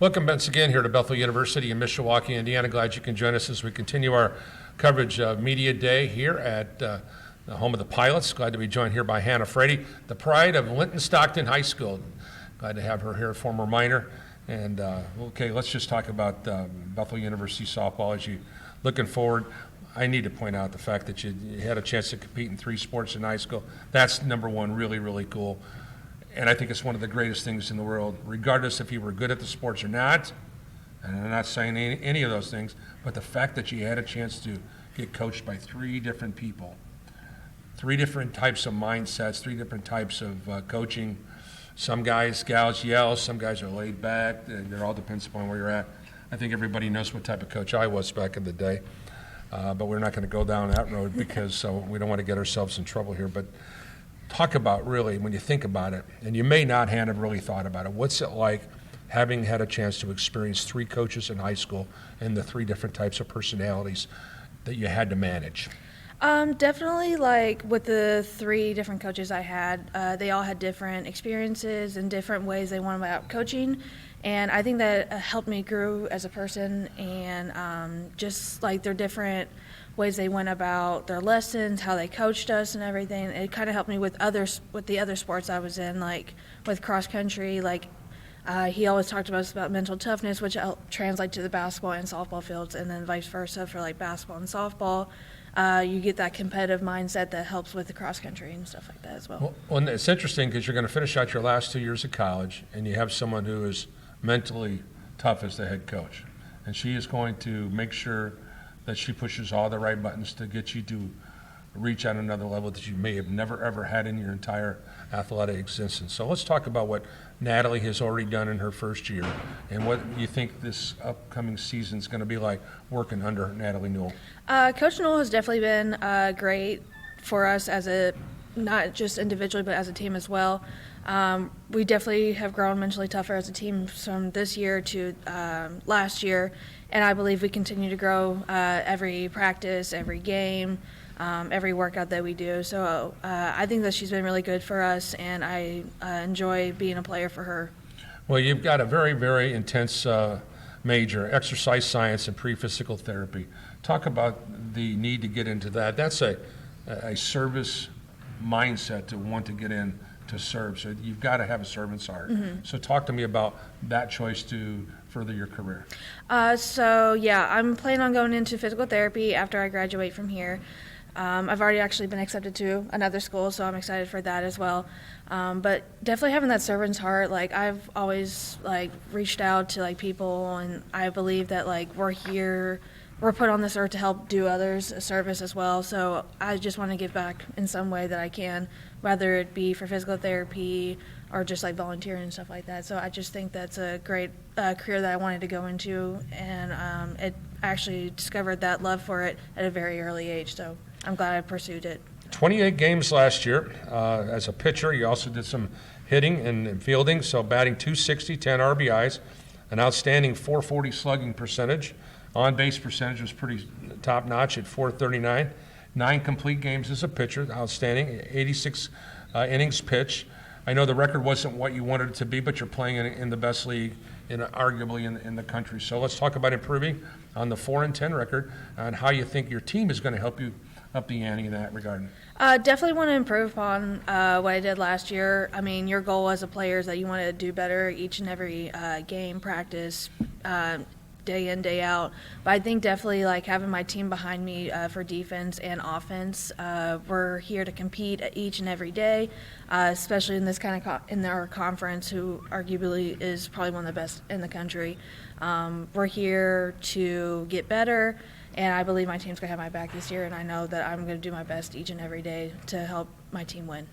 Welcome once again here to Bethel University in Mishawaka, Indiana. Glad you can join us as we continue our coverage of Media Day here at the home of the Pilots. Glad to be joined here by Hanna Frady, the pride of Linton Stockton High School. Glad to have her here, former Miner. And okay, let's just talk about Bethel University softball as you looking forward. I need to point out the fact that you had a chance to compete in 3 sports in high school. That's number one, really, really cool. And I think it's one of the greatest things in the world, regardless if you were good at the sports or not. And I'm not saying any of those things, but the fact that you had a chance to get coached by 3 different people, 3 different types of mindsets, 3 different types of coaching. Some guys, gals yell, some guys are laid back. It all depends upon where you're at. I think everybody knows what type of coach I was back in the day. But we're not going to go down that road because we don't want to get ourselves in trouble here. But talk about really, when you think about it, and you may not have really thought about it, what's it like having had a chance to experience 3 coaches in high school and the 3 different types of personalities that you had to manage? Definitely, like with the 3 different coaches I had, they all had different experiences and different ways they went about coaching. And I think that helped me grow as a person, and just like their different ways they went about their lessons, how they coached us and everything. It kind of helped me with the other sports I was in, like with cross country. Like he always talked to us about mental toughness, which helped translate to the basketball and softball fields, and then vice versa for like basketball and softball. You get that competitive mindset that helps with the cross country and stuff like that as well. Well, it's interesting because you're going to finish out your last 2 years of college, and you have someone who is mentally tough as the head coach, and she is going to make sure that she pushes all the right buttons to get you to reach at another level that you may have never ever had in your entire athletic existence. So let's talk about what Natalie has already done in her first year and what you think this upcoming season is going to be like working under Natalie Newell. Coach Newell has definitely been great for us not just individually but as a team as well. We definitely have grown mentally tougher as a team from this year to last year, and I believe we continue to grow every practice, every game, every workout that we do. So I think that she's been really good for us, and I enjoy being a player for her. Well, you've got a very, very intense major, exercise science and pre-physical therapy. Talk about the need to get into that. That's a service mindset to want to get in to serve. So you've got to have a servant's heart. Mm-hmm. So talk to me about that choice to further your career. I'm planning on going into physical therapy after I graduate from here. I've already actually been accepted to another school, so I'm excited for that as well. But definitely having that servant's heart, like I've always like reached out to like people, and I believe that like we're put on this earth to help do others a service as well. So I just want to give back in some way that I can, whether it be for physical therapy or just like volunteering and stuff like that. So I just think that's a great career that I wanted to go into, and I actually discovered that love for it at a very early age. So I'm glad I pursued it. 28 games last year as a pitcher. You also did some hitting and fielding, so batting .260, 10 RBIs, an outstanding .440 slugging percentage. On-base percentage was pretty top-notch at .439. 9 complete games as a pitcher, outstanding. 86 innings pitched. I know the record wasn't what you wanted it to be, but you're playing in the best league, arguably in the country. So let's talk about improving on the 4-10 record and how you think your team is going to help you up the ante in that regard. Definitely want to improve upon what I did last year. I mean, your goal as a player is that you want to do better each and every game, practice, day in, day out. But I think definitely like having my team behind me for defense and offense. We're here to compete each and every day, especially in this kind of in our conference, who arguably is probably one of the best in the country. We're here to get better, and I believe my team's going to have my back this year, and I know that I'm going to do my best each and every day to help my team win.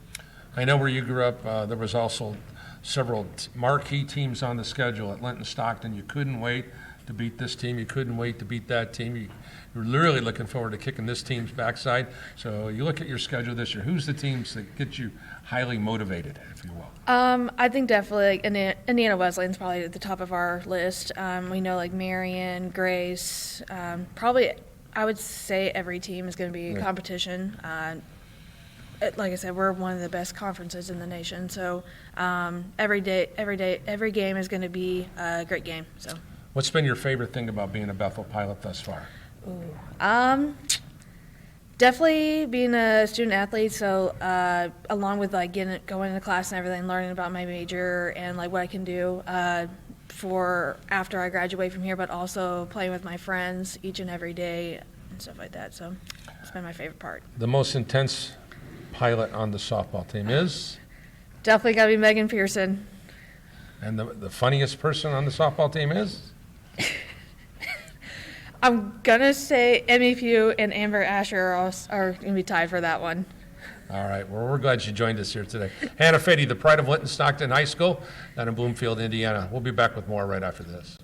I know where you grew up, there was also several marquee teams on the schedule at Linton Stockton. You couldn't wait to beat this team. You couldn't wait to beat that team. You were literally looking forward to kicking this team's backside. So you look at your schedule this year. Who's the teams that get you highly motivated, if you will? I think definitely like Indiana Wesleyan's probably at the top of our list. We know like Marion, Grace, probably I would say every team is going to be a competition. like I said, we're one of the best conferences in the nation. So every game is going to be a great game. So What's been your favorite thing about being a Bethel pilot thus far? definitely being a student athlete. So along with like going into class and everything, learning about my major and like what I can do for after I graduate from here, but also playing with my friends each and every day and stuff like that. So it's been my favorite part. The most intense pilot on the softball team is? Definitely got to be Megan Pearson. And the funniest person on the softball team is? I'm going to say Emmy Pugh and Amber Asher are going to be tied for that one. All right. Well, we're glad you joined us here today. Hanna Frady, the pride of Linton Stockton High School down in Bloomfield, Indiana. We'll be back with more right after this.